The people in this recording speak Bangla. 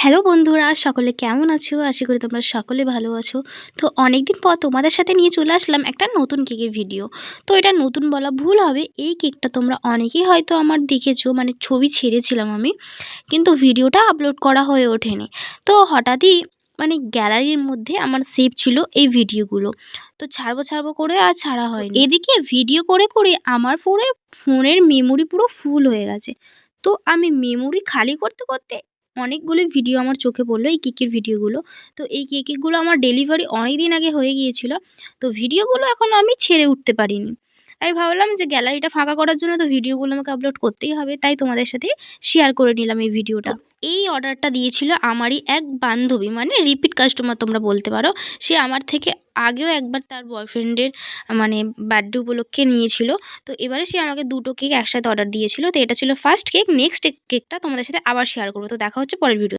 হ্যালো বন্ধুরা, সকলে কেমন আছো? আশা করি তোমরা সকলে ভালো আছো। তো অনেকদিন পর তোমাদের সাথে নিয়ে চলে আসলাম একটা নতুন কেকের ভিডিও। তো এটা নতুন বলা ভুল হবে। এই কেকটা তোমরা অনেকেই হয়তো আমার দেখেছো, মানে ছবি ছেড়েছিলাম আমি, কিন্তু ভিডিওটা আপলোড করা হয়ে ওঠেনি। তো হঠাৎই মানে গ্যালারির মধ্যে আমার সেভ ছিল এই ভিডিওগুলো। তো ছাড়বো করে আর ছাড়া হয়নি। এদিকে ভিডিও করে আমার ফোনের মেমোরি পুরো ফুল হয়ে গেছে। তো আমি মেমোরি খালি করতে অনেকগুলো ভিডিও আমার চোখে পড়লো, এই কেকের ভিডিওগুলো। তো এই কেকগুলো আমার ডেলিভারি অনেক দিন আগে হয়ে গিয়েছিল। তো ভিডিওগুলো এখনও আমি ছেড়ে উঠতে পারিনি। তাই ভাবলাম যে গ্যালারিটা ফাঁকা করার জন্য তো ভিডিওগুলো আমাকে আপলোড করতেই হবে। তাই তোমাদের সাথে শেয়ার করে নিলাম এই ভিডিওটা। এই অর্ডারটা দিয়েছিল আমারই এক বান্ধবী, মানে রিপিট কাস্টমার তোমরা বলতে পারো। সে আমার থেকে আগেও একবার তার বয়ফ্রেন্ডের মানে বার্থডে উপলক্ষে নিয়েছিল। তো এবারে সে আমাকে দুটো কেক একসাথে অর্ডার দিয়েছিল। তো এটা ছিল ফার্স্ট কেক। নেক্সট কেকটা তোমাদের সাথে আবার শেয়ার করবো। তো দেখা হচ্ছে পরের ভিডিও।